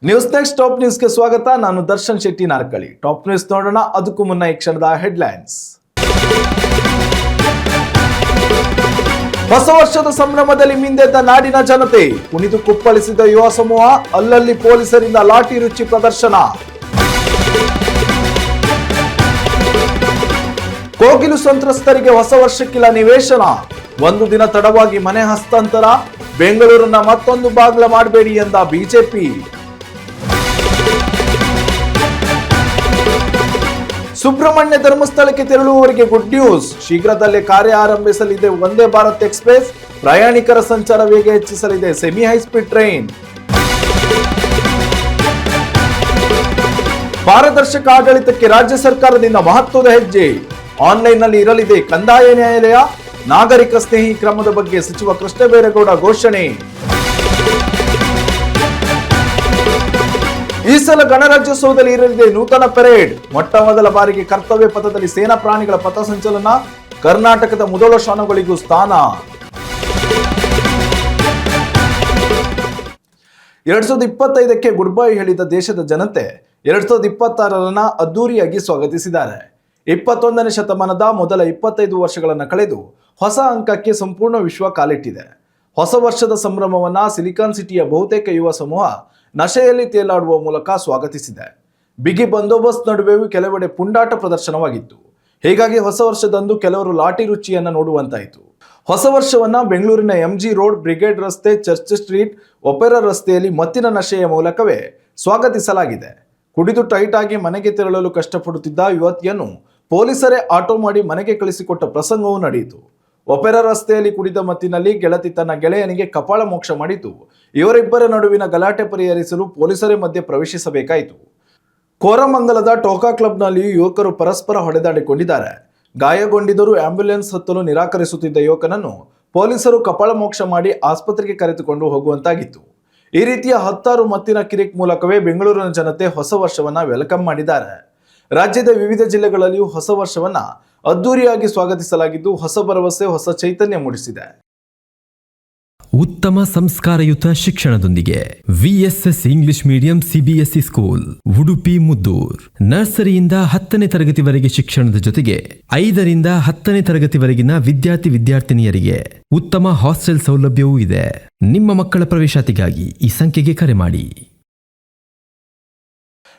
News next top ನ್ಯೂಸ್ಗೆ ಸ್ವಾಗತ. ನಾನು ದರ್ಶನ್ ಶೆಟ್ಟಿ ನಾರ್ಕಳಿ. ಟಾಪ್ ನ್ಯೂಸ್ ನೋಡೋಣ. ಅದಕ್ಕೂ ಮುನ್ನ ಈ ಕ್ಷಣದ ಹೆಡ್ಲೈನ್ಸ್. ಹೊಸ ವರ್ಷದ ಸಂಭ್ರಮದಲ್ಲಿ ಮಿಂದೆದ್ದ ನಾಡಿನ ಜನತೆ, ಕುಣಿದು ಕುಪ್ಪಳಿಸಿದ ಯುವ ಸಮೂಹ, ಅಲ್ಲಲ್ಲಿ ಪೊಲೀಸರಿಂದ ಲಾಠಿ ರುಚಿ ಪ್ರದರ್ಶನ. ಕೋಗಿಲು ಸಂತ್ರಸ್ತರಿಗೆ ಹೊಸ ವರ್ಷಕ್ಕಿಲ್ಲ ನಿವೇಶನ, ಒಂದು ದಿನ ತಡವಾಗಿ ಮನೆ ಹಸ್ತಾಂತರ, ಬೆಂಗಳೂರನ್ನ ಮತ್ತೊಂದು ಬಾಗ್ಲ ಮಾಡಬೇಡಿ ಎಂದ ಬಿಜೆಪಿ. ಸುಬ್ರಹ್ಮಣ್ಯ ಧರ್ಮಸ್ಥಳಕ್ಕೆ ತೆರಳುವವರಿಗೆ ಗುಡ್ ನ್ಯೂಸ್, ಶೀಘ್ರದಲ್ಲೇ ಕಾರ್ಯ ಆರಂಭಿಸಲಿದೆ ವಂದೇ ಭಾರತ್ ಎಕ್ಸ್ಪ್ರೆಸ್, ಪ್ರಯಾಣಿಕರ ಸಂಚಾರ ವೇಗ ಹೆಚ್ಚಿಸಲಿದೆ ಸೆಮಿ ಹೈಸ್ಪೀಡ್ ಟ್ರೈನ್. ಪಾರದರ್ಶಕ ಆಡಳಿತಕ್ಕೆ ರಾಜ್ಯ ಸರ್ಕಾರದಿಂದ ಮಹತ್ವದ ಹೆಜ್ಜೆ, ಆನ್ಲೈನ್ನಲ್ಲಿ ಇರಲಿದೆ ಕಂದಾಯ ನ್ಯಾಯಾಲಯ, ನಾಗರಿಕ ಸ್ನೇಹಿ ಕ್ರಮದ ಬಗ್ಗೆ ಸಚಿವ ಕೃಷ್ಣಬೈರೇಗೌಡ ಘೋಷಣೆ. ಈ ಸಲ ಗಣರಾಜ್ಯೋತ್ಸವದಲ್ಲಿ ಇರಲಿದೆ ನೂತನ ಪೆರೇಡ್, ಮೊಟ್ಟ ಮೊದಲ ಬಾರಿಗೆ ಕರ್ತವ್ಯ ಪಥದಲ್ಲಿ ಸೇನಾ ಪ್ರಾಣಿಗಳ ಪಥಸಂಚಲನ, ಕರ್ನಾಟಕದ ಮೊದಲ ಶಾನುಗಳಿಗೂ ಸ್ಥಾನ. 2025ಕ್ಕೆ ಗುಡ್ ಬೈ ಹೇಳಿದ ದೇಶದ ಜನತೆ 2026ರನ್ನ ಅದ್ದೂರಿಯಾಗಿ ಸ್ವಾಗತಿಸಿದ್ದಾರೆ. 21ನೇ ಶತಮಾನದ ಮೊದಲ 25 ವರ್ಷಗಳನ್ನು ಕಳೆದು ಹೊಸ ಅಂಕಕ್ಕೆ ಸಂಪೂರ್ಣ ವಿಶ್ವ ಕಾಲಿಟ್ಟಿದೆ. ಹೊಸ ವರ್ಷದ ಸಂಭ್ರಮವನ್ನ ಸಿಲಿಕಾನ್ ಸಿಟಿಯ ಬಹುತೇಕ ಯುವ ಸಮೂಹ ನಶೆಯಲ್ಲಿ ತೇಲಾಡುವ ಮೂಲಕ ಸ್ವಾಗತಿಸಿದೆ. ಬಿಗಿ ಬಂದೋಬಸ್ತ್ ನಡುವೆಯೂ ಕೆಲವೆಡೆ ಪುಂಡಾಟ ಪ್ರದರ್ಶನವಾಗಿತ್ತು. ಹೀಗಾಗಿ ಹೊಸ ವರ್ಷದಂದು ಕೆಲವರು ಲಾಠಿ ರುಚಿಯನ್ನ ನೋಡುವಂತಾಯಿತು. ಹೊಸ ವರ್ಷವನ್ನ ಬೆಂಗಳೂರಿನ MG ರೋಡ್, ಬ್ರಿಗೇಡ್ ರಸ್ತೆ, ಚರ್ಚ್ ಸ್ಟ್ರೀಟ್, ಒಪೆರಾ ರಸ್ತೆಯಲ್ಲಿ ಮತ್ತಿನ ನಶೆಯ ಮೂಲಕವೇ ಸ್ವಾಗತಿಸಲಾಗಿದೆ. ಕುಡಿದು ಟೈಟ್ ಆಗಿ ಮನೆಗೆ ತೆರಳಲು ಕಷ್ಟಪಡುತ್ತಿದ್ದ ಯುವತಿಯನ್ನು ಪೊಲೀಸರೇ ಆಟೋ ಮಾಡಿ ಮನೆಗೆ ಕಳಿಸಿಕೊಟ್ಟ ಪ್ರಸಂಗವೂ ನಡೆಯಿತು. ಒಪೆರಾ ರಸ್ತೆಯಲ್ಲಿ ಕುಡಿದ ಮತ್ತಿನಲ್ಲಿ ಗೆಳತಿ ತನ್ನ ಗೆಳೆಯನಿಗೆ ಕಪಾಳ ಮೋಕ್ಷ ಮಾಡಿತು. ಇವರಿಬ್ಬರ ನಡುವಿನ ಗಲಾಟೆ ಪರಿಹರಿಸಲು ಪೊಲೀಸರೇ ಮಧ್ಯೆ ಪ್ರವೇಶಿಸಬೇಕಾಯಿತು. ಕೋರಮಂಗಲದ ಟೋಕಾ ಕ್ಲಬ್ನಲ್ಲಿ ಯುವಕರು ಪರಸ್ಪರ ಹೊಡೆದಾಡಿಕೊಂಡಿದ್ದಾರೆ. ಗಾಯಗೊಂಡಿದ್ದರೂ ಆಂಬ್ಯುಲೆನ್ಸ್ ಹತ್ತಲು ನಿರಾಕರಿಸುತ್ತಿದ್ದ ಯುವಕನನ್ನು ಪೊಲೀಸರು ಕಪಾಳ ಮೋಕ್ಷ ಮಾಡಿ ಆಸ್ಪತ್ರೆಗೆ ಕರೆದುಕೊಂಡು ಹೋಗುವಂತಾಗಿತ್ತು. ಈ ರೀತಿಯ 10 ಮತ್ತಿನ ಕಿರಿಕ್ ಮೂಲಕವೇ ಬೆಂಗಳೂರಿನ ಜನತೆ ಹೊಸ ವರ್ಷವನ್ನ ವೆಲ್ಕಮ್ ಮಾಡಿದ್ದಾರೆ. ರಾಜ್ಯದ ವಿವಿಧ ಜಿಲ್ಲೆಗಳಲ್ಲಿಯೂ ಹೊಸ ವರ್ಷವನ್ನ ಅದ್ದೂರಿಯಾಗಿ ಸ್ವಾಗತಿಸಲಾಗಿದ್ದು ಹೊಸ ಭರವಸೆ, ಹೊಸ ಚೈತನ್ಯ ಮೂಡಿಸಿದೆ. ಉತ್ತಮ ಸಂಸ್ಕಾರಯುತ ಶಿಕ್ಷಣದೊಂದಿಗೆ VSS English medium CBSE school, Udupi Muddur. ನರ್ಸರಿಯಿಂದ 10ನೇ ತರಗತಿವರೆಗೆ ಶಿಕ್ಷಣದ ಜೊತೆಗೆ 5ರಿಂದ 10ನೇ ತರಗತಿವರೆಗಿನ ವಿದ್ಯಾರ್ಥಿನಿಯರಿಗೆ ಉತ್ತಮ ಹಾಸ್ಟೆಲ್ ಸೌಲಭ್ಯವೂ ಇದೆ. ನಿಮ್ಮ ಮಕ್ಕಳ ಪ್ರವೇಶಾತಿಗಾಗಿ ಈ ಸಂಖ್ಯೆಗೆ ಕರೆ ಮಾಡಿ.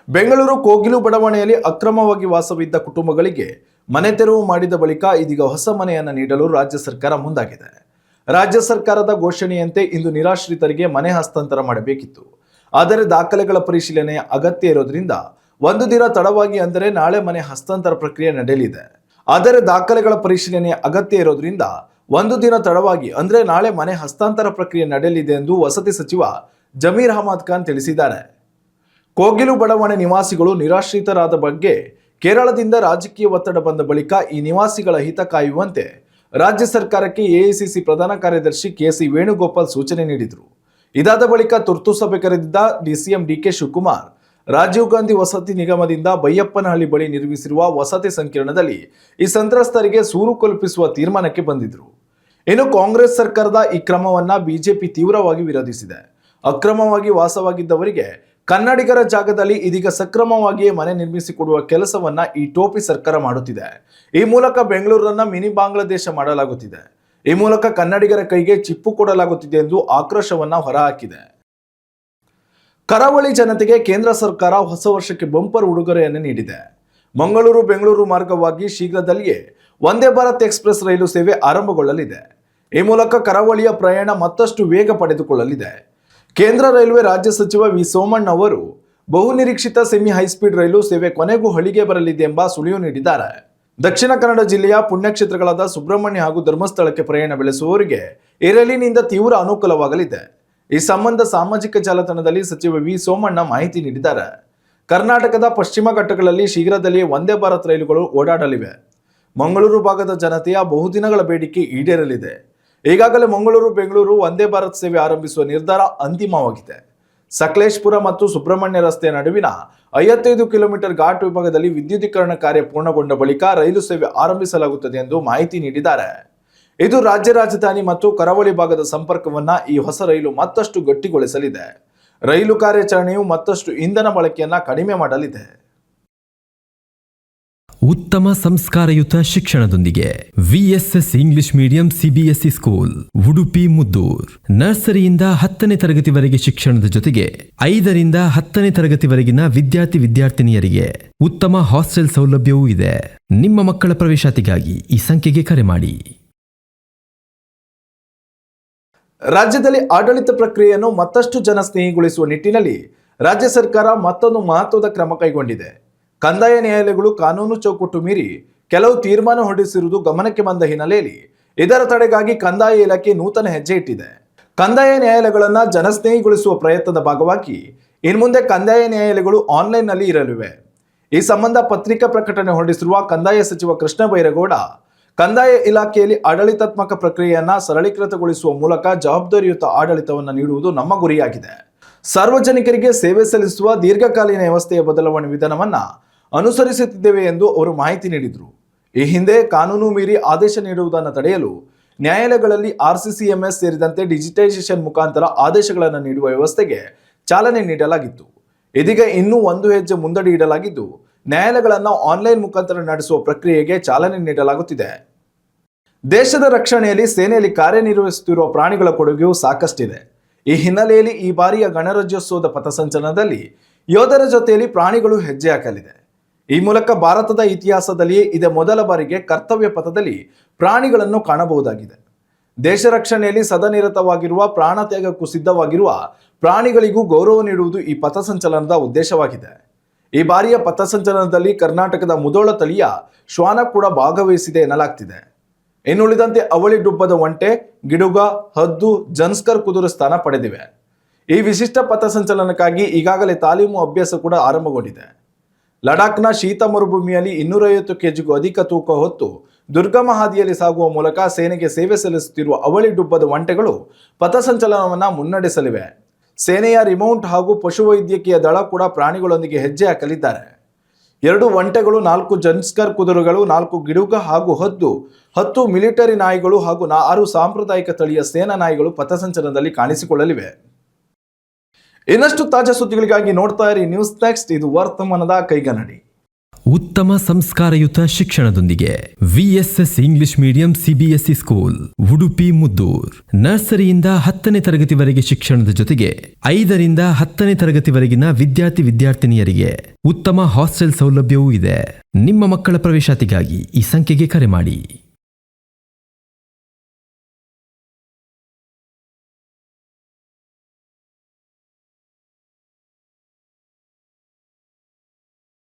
ಬೆಂಗಳೂರು ಕೋಗಿಲು ಬಡಾವಣೆಯಲ್ಲಿ ಅಕ್ರಮವಾಗಿ ವಾಸವಿದ್ದ ಕುಟುಂಬಗಳಿಗೆ ಮನೆ ತೆರವು ಮಾಡಿದ ಬಳಿಕ ಇದೀಗ ಹೊಸ ಮನೆಯನ್ನು ನೀಡಲು ರಾಜ್ಯ ಸರ್ಕಾರ ಮುಂದಾಗಿದೆ. ರಾಜ್ಯ ಸರ್ಕಾರದ ಘೋಷಣೆಯಂತೆ ಇಂದು ನಿರಾಶ್ರಿತರಿಗೆ ಮನೆ ಹಸ್ತಾಂತರ ಮಾಡಬೇಕಿತ್ತು. ಆದರೆ ದಾಖಲೆಗಳ ಪರಿಶೀಲನೆಯ ಅಗತ್ಯ ಇರೋದ್ರಿಂದ ಒಂದು ದಿನ ತಡವಾಗಿ, ಅಂದರೆ ನಾಳೆ ಮನೆ ಹಸ್ತಾಂತರ ಪ್ರಕ್ರಿಯೆ ನಡೆಯಲಿದೆ. ಆದರೆ ದಾಖಲೆಗಳ ಪರಿಶೀಲನೆಯ ಅಗತ್ಯ ಇರೋದ್ರಿಂದ ಒಂದು ದಿನ ತಡವಾಗಿ, ಅಂದರೆ ನಾಳೆ ಮನೆ ಹಸ್ತಾಂತರ ಪ್ರಕ್ರಿಯೆ ನಡೆಯಲಿದೆ ಎಂದು ವಸತಿ ಸಚಿವ ಜಮೀರ್ ಅಹಮದ್ ಖಾನ್ ತಿಳಿಸಿದ್ದಾರೆ. ಕೋಗಿಲು ಬಡಾವಣೆ ನಿವಾಸಿಗಳು ನಿರಾಶ್ರಿತರಾದ ಬಗ್ಗೆ ಕೇರಳದಿಂದ ರಾಜಕೀಯ ಒತ್ತಡ ಬಂದ ಬಳಿಕ ಈ ನಿವಾಸಿಗಳ ಹಿತ ಕಾಯುವಂತೆ ರಾಜ್ಯ ಸರ್ಕಾರಕ್ಕೆ AICC ಪ್ರಧಾನ ಕಾರ್ಯದರ್ಶಿ KC ವೇಣುಗೋಪಾಲ್ ಸೂಚನೆ ನೀಡಿದರು. ಇದಾದ ಬಳಿಕ ತುರ್ತು ಸಭೆ ಕರೆದಿದ್ದ DCM DK ಶಿವಕುಮಾರ್ ರಾಜೀವ್ ಗಾಂಧಿ ವಸತಿ ನಿಗಮದಿಂದ ಬೈಯಪ್ಪನಹಳ್ಳಿ ಬಳಿ ನಿರ್ಮಿಸಿರುವ ವಸತಿ ಸಂಕೀರ್ಣದಲ್ಲಿ ಈ ಸಂತ್ರಸ್ತರಿಗೆ ಸೂರು ಕಲ್ಪಿಸುವ ತೀರ್ಮಾನಕ್ಕೆ ಬಂದಿದ್ರು. ಇನ್ನು ಕಾಂಗ್ರೆಸ್ ಸರ್ಕಾರದ ಈ ಕ್ರಮವನ್ನ ಬಿಜೆಪಿ ತೀವ್ರವಾಗಿ ವಿರೋಧಿಸಿದೆ. ಅಕ್ರಮವಾಗಿ ವಾಸವಾಗಿದ್ದವರಿಗೆ ಕನ್ನಡಿಗರ ಜಾಗದಲ್ಲಿ ಇದೀಗ ಸಕ್ರಮವಾಗಿಯೇ ಮನೆ ನಿರ್ಮಿಸಿಕೊಡುವ ಕೆಲಸವನ್ನ ಈ ಟೋಪಿ ಸರ್ಕಾರ ಮಾಡುತ್ತಿದೆ. ಈ ಮೂಲಕ ಬೆಂಗಳೂರನ್ನ ಮಿನಿ ಬಾಂಗ್ಲಾದೇಶ ಮಾಡಲಾಗುತ್ತಿದೆ. ಈ ಮೂಲಕ ಕನ್ನಡಿಗರ ಕೈಗೆ ಚಿಪ್ಪು ಕೊಡಲಾಗುತ್ತಿದೆ ಎಂದು ಆಕ್ರೋಶವನ್ನ ಹೊರಹಾಕಿದೆ. ಕರಾವಳಿ ಜನತೆಗೆ ಕೇಂದ್ರ ಸರ್ಕಾರ ಹೊಸ ವರ್ಷಕ್ಕೆ ಬಂಪರ್ ಉಡುಗೊರೆಯನ್ನು ನೀಡಿದೆ. ಮಂಗಳೂರು ಬೆಂಗಳೂರು ಮಾರ್ಗವಾಗಿ ಶೀಘ್ರದಲ್ಲಿಯೇ ವಂದೇ ಭಾರತ್ ಎಕ್ಸ್ಪ್ರೆಸ್ ರೈಲು ಸೇವೆ ಆರಂಭಗೊಳ್ಳಲಿದೆ. ಈ ಮೂಲಕ ಕರಾವಳಿಯ ಪ್ರಯಾಣ ಮತ್ತಷ್ಟು ವೇಗ ಪಡೆದುಕೊಳ್ಳಲಿದೆ. ಕೇಂದ್ರ ರೈಲ್ವೆ ರಾಜ್ಯ ಸಚಿವ ವಿ ಸೋಮಣ್ಣ ಅವರು ಬಹುನಿರೀಕ್ಷಿತ ಸೆಮಿ ಹೈಸ್ಪೀಡ್ ರೈಲು ಸೇವೆ ಕೊನೆಗೂ ಹಳಿಗೆ ಬರಲಿದೆ ಎಂಬ ಸುಳಿವು ನೀಡಿದ್ದಾರೆ. ದಕ್ಷಿಣ ಕನ್ನಡ ಜಿಲ್ಲೆಯ ಪುಣ್ಯಕ್ಷೇತ್ರಗಳಾದ ಸುಬ್ರಹ್ಮಣ್ಯ ಹಾಗೂ ಧರ್ಮಸ್ಥಳಕ್ಕೆ ಪ್ರಯಾಣ ಬೆಳೆಸುವವರಿಗೆ ಈ ರೈಲಿನಿಂದ ತೀವ್ರ ಅನುಕೂಲವಾಗಲಿದೆ. ಈ ಸಂಬಂಧ ಸಾಮಾಜಿಕ ಜಾಲತಾಣದಲ್ಲಿ ಸಚಿವ ವಿ ಸೋಮಣ್ಣ ಮಾಹಿತಿ ನೀಡಿದ್ದಾರೆ. ಕರ್ನಾಟಕದ ಪಶ್ಚಿಮ ಘಟ್ಟಗಳಲ್ಲಿ ಶೀಘ್ರದಲ್ಲಿಯೇ ವಂದೇ ಭಾರತ್ ರೈಲುಗಳು ಓಡಾಡಲಿವೆ. ಮಂಗಳೂರು ಭಾಗದ ಜನತೆಯ ಬಹುದಿನಗಳ ಬೇಡಿಕೆ ಈಡೇರಲಿದೆ. ಈಗಾಗಲೇ ಮಂಗಳೂರು ಬೆಂಗಳೂರು ವಂದೇ ಭಾರತ್ ಸೇವೆ ಆರಂಭಿಸುವ ನಿರ್ಧಾರ ಅಂತಿಮವಾಗಿದೆ. ಸಕಲೇಶಪುರ ಮತ್ತು ಸುಬ್ರಹ್ಮಣ್ಯ ರಸ್ತೆಯ ನಡುವಿನ 55 ಕಿಲೋಮೀಟರ್ ಘಾಟ್ ವಿಭಾಗದಲ್ಲಿ ವಿದ್ಯುದೀಕರಣ ಕಾರ್ಯ ಪೂರ್ಣಗೊಂಡ ಬಳಿಕ ರೈಲು ಸೇವೆ ಆರಂಭಿಸಲಾಗುತ್ತದೆ ಎಂದು ಮಾಹಿತಿ ನೀಡಿದ್ದಾರೆ. ಇದು ರಾಜ್ಯ ರಾಜಧಾನಿ ಮತ್ತು ಕರಾವಳಿ ಭಾಗದ ಸಂಪರ್ಕವನ್ನ ಈ ಹೊಸ ರೈಲು ಮತ್ತಷ್ಟು ಗಟ್ಟಿಗೊಳಿಸಲಿದೆ. ರೈಲು ಕಾರ್ಯಾಚರಣೆಯು ಮತ್ತಷ್ಟು ಇಂಧನ ಬಳಕೆಯನ್ನ ಕಡಿಮೆ ಮಾಡಲಿದೆ. ಉತ್ತಮ ಸಂಸ್ಕಾರಯುತ ಶಿಕ್ಷಣದೊಂದಿಗೆ ವಿಎಸ್ಎಸ್ English medium CBSE school Udupi Muddur. ನರ್ಸರಿಯಿಂದ 10ನೇ ತರಗತಿವರೆಗೆ ಶಿಕ್ಷಣದ ಜೊತೆಗೆ 5ರಿಂದ 10ನೇ ತರಗತಿವರೆಗಿನ ವಿದ್ಯಾರ್ಥಿನಿಯರಿಗೆ ಉತ್ತಮ ಹಾಸ್ಟೆಲ್ ಸೌಲಭ್ಯವೂ ಇದೆ. ನಿಮ್ಮ ಮಕ್ಕಳ ಪ್ರವೇಶಾತಿಗಾಗಿ ಈ ಸಂಖ್ಯೆಗೆ ಕರೆ ಮಾಡಿ. ರಾಜ್ಯದಲ್ಲಿ ಆಡಳಿತ ಪ್ರಕ್ರಿಯೆಯನ್ನು ಮತ್ತಷ್ಟು ಜನಸ್ನೇಹಿಗೊಳಿಸುವ ನಿಟ್ಟಿನಲ್ಲಿ ರಾಜ್ಯ ಸರ್ಕಾರ ಮತ್ತೊಂದು ಮಹತ್ವದ ಕ್ರಮ ಕೈಗೊಂಡಿದೆ. ಕಂದಾಯ ನ್ಯಾಯಾಲಯಗಳು ಕಾನೂನು ಚೌಕಟ್ಟು ಮೀರಿ ಕೆಲವು ತೀರ್ಮಾನ ಹೊರಡಿಸಿರುವುದು ಗಮನಕ್ಕೆ ಬಂದ ಹಿನ್ನೆಲೆಯಲ್ಲಿ ಇದರ ತಡೆಗಾಗಿ ಕಂದಾಯ ಇಲಾಖೆ ನೂತನ ಹೆಜ್ಜೆ ಇಟ್ಟಿದೆ. ಕಂದಾಯ ನ್ಯಾಯಾಲಯಗಳನ್ನು ಜನಸ್ನೇಹಿಗೊಳಿಸುವ ಪ್ರಯತ್ನದ ಭಾಗವಾಗಿ ಇನ್ಮುಂದೆ ಕಂದಾಯ ನ್ಯಾಯಾಲಯಗಳು ಆನ್ಲೈನ್ನಲ್ಲಿ ಇರಲಿವೆ. ಈ ಸಂಬಂಧ ಪತ್ರಿಕಾ ಪ್ರಕಟಣೆ ಹೊರಡಿಸಿರುವ ಕಂದಾಯ ಸಚಿವ ಕೃಷ್ಣ ಬೈರೇಗೌಡ, ಕಂದಾಯ ಇಲಾಖೆಯಲ್ಲಿ ಆಡಳಿತಾತ್ಮಕ ಪ್ರಕ್ರಿಯೆಯನ್ನ ಸರಳೀಕೃತಗೊಳಿಸುವ ಮೂಲಕ ಜವಾಬ್ದಾರಿಯುತ ಆಡಳಿತವನ್ನು ನೀಡುವುದು ನಮ್ಮ ಗುರಿಯಾಗಿದೆ. ಸಾರ್ವಜನಿಕರಿಗೆ ಸೇವೆ ಸಲ್ಲಿಸುವ ದೀರ್ಘಕಾಲೀನ ವ್ಯವಸ್ಥೆಯ ಬದಲಾವಣೆ ವಿಧಾನವನ್ನ ಅನುಸರಿಸುತ್ತಿದ್ದೇವೆ ಎಂದು ಅವರು ಮಾಹಿತಿ ನೀಡಿದರು. ಈ ಹಿಂದೆ ಕಾನೂನು ಮೀರಿ ಆದೇಶ ನೀಡುವುದನ್ನು ತಡೆಯಲು ನ್ಯಾಯಾಲಯಗಳಲ್ಲಿ RCCMS ಸೇರಿದಂತೆ ಡಿಜಿಟೈಸೇಷನ್ ಮುಖಾಂತರ ಆದೇಶಗಳನ್ನು ನೀಡುವ ವ್ಯವಸ್ಥೆಗೆ ಚಾಲನೆ ನೀಡಲಾಗಿತ್ತು. ಇದೀಗ ಇನ್ನೂ ಒಂದು ಹೆಜ್ಜೆ ಮುಂದಡಿ ಇಡಲಾಗಿದ್ದು ನ್ಯಾಯಾಲಯಗಳನ್ನು ಆನ್ಲೈನ್ ಮುಖಾಂತರ ನಡೆಸುವ ಪ್ರಕ್ರಿಯೆಗೆ ಚಾಲನೆ ನೀಡಲಾಗುತ್ತಿದೆ. ದೇಶದ ರಕ್ಷಣೆಯಲ್ಲಿ ಸೇನೆಯಲ್ಲಿ ಕಾರ್ಯನಿರ್ವಹಿಸುತ್ತಿರುವ ಪ್ರಾಣಿಗಳ ಕೊಡುಗೆಯೂ ಸಾಕಷ್ಟಿದೆ. ಈ ಹಿನ್ನೆಲೆಯಲ್ಲಿ ಈ ಬಾರಿಯ ಗಣರಾಜ್ಯೋತ್ಸವದ ಪಥಸಂಚಲನದಲ್ಲಿ ಯೋಧರ ಜೊತೆಯಲ್ಲಿ ಪ್ರಾಣಿಗಳು ಹೆಜ್ಜೆ ಹಾಕಲಿದೆ. ಈ ಮೂಲಕ ಭಾರತದ ಇತಿಹಾಸದಲ್ಲಿಯೇ ಇದೇ ಮೊದಲ ಬಾರಿಗೆ ಕರ್ತವ್ಯ ಪಥದಲ್ಲಿ ಪ್ರಾಣಿಗಳನ್ನು ಕಾಣಬಹುದಾಗಿದೆ. ದೇಶ ರಕ್ಷಣೆಯಲ್ಲಿ ಸದನಿರತವಾಗಿರುವ ಪ್ರಾಣತ್ಯಾಗಕ್ಕೂ ಸಿದ್ಧವಾಗಿರುವ ಪ್ರಾಣಿಗಳಿಗೂ ಗೌರವ ನೀಡುವುದು ಈ ಪಥಸಂಚಲನದ ಉದ್ದೇಶವಾಗಿದೆ. ಈ ಬಾರಿಯ ಪಥಸಂಚಲನದಲ್ಲಿ ಕರ್ನಾಟಕದ ಮುಧೋಳ ತಳಿಯ ಶ್ವಾನ ಕೂಡ ಭಾಗವಹಿಸಿದೆ ಎನ್ನಲಾಗ್ತಿದೆ. ಇನ್ನುಳಿದಂತೆ ಅವಳಿ ಡುಬ್ಬದ ಒಂಟೆ, ಗಿಡುಗ, ಹದ್ದು, ಜನ್ಸ್ಕರ್ ಕುದುರೆ ಸ್ಥಾನ ಪಡೆದಿವೆ. ಈ ವಿಶಿಷ್ಟ ಪಥಸಂಚಲನಕ್ಕಾಗಿ ಈಗಾಗಲೇ ತಾಲೀಮು ಅಭ್ಯಾಸ ಕೂಡ ಆರಂಭಗೊಂಡಿದೆ. ಲಡಾಖ್ನ ಶೀತ ಮರುಭೂಮಿಯಲ್ಲಿ 250 ಕೆಜಿಗೂ ಅಧಿಕ ತೂಕ ಹೊತ್ತು ದುರ್ಗಮ ಹಾದಿಯಲ್ಲಿ ಸಾಗುವ ಮೂಲಕ ಸೇನೆಗೆ ಸೇವೆ ಸಲ್ಲಿಸುತ್ತಿರುವ ಅವಳಿ ಡುಬ್ಬದ ಒಂಟೆಗಳು ಪಥಸಂಚಲನವನ್ನು ಮುನ್ನಡೆಸಲಿವೆ. ಸೇನೆಯ ರಿಮೌಂಟ್ ಹಾಗೂ ಪಶುವೈದ್ಯಕೀಯ ದಳ ಕೂಡ ಪ್ರಾಣಿಗಳೊಂದಿಗೆ ಹೆಜ್ಜೆ ಹಾಕಲಿದ್ದಾರೆ. 2 ಒಂಟೆಗಳು, 4 ಜನ್ಸ್ಕರ್ ಕುದುರೆಗಳು, 4 ಗಿಡುಗ ಹಾಗೂ ಹದ್ದು, 10 ಮಿಲಿಟರಿ ನಾಯಿಗಳು ಹಾಗೂ 6 ಸಾಂಪ್ರದಾಯಿಕ ತಳಿಯ ಸೇನಾ ನಾಯಿಗಳು ಪಥಸಂಚಲನದಲ್ಲಿ ಕಾಣಿಸಿಕೊಳ್ಳಲಿವೆ. ಇನ್ನಷ್ಟು ತಾಜಾ ಸುದ್ದಿಗಳಿಗಾಗಿ ನೋಡ್ತಾ ಇರಿ ನ್ಯೂಸ್ ನೆಕ್ಸ್ಟ್. ಇದು ವರ್ತಮಾನದ ಕೈಗನ್ನಡಿ. ಉತ್ತಮ ಸಂಸ್ಕಾರಯುತ ಶಿಕ್ಷಣದೊಂದಿಗೆ ವಿಎಸ್ಎಸ್ English medium CBSE school Udupi Muddur. ನರ್ಸರಿಯಿಂದ 10ನೇ ತರಗತಿವರೆಗೆ ಶಿಕ್ಷಣದ ಜೊತೆಗೆ 5ರಿಂದ 10ನೇ ತರಗತಿವರೆಗಿನ ವಿದ್ಯಾರ್ಥಿನಿಯರಿಗೆ ಉತ್ತಮ ಹಾಸ್ಟೆಲ್ ಸೌಲಭ್ಯವೂ ಇದೆ. ನಿಮ್ಮ ಮಕ್ಕಳ ಪ್ರವೇಶಾತಿಗಾಗಿ ಈ ಸಂಖ್ಯೆಗೆ ಕರೆ ಮಾಡಿ.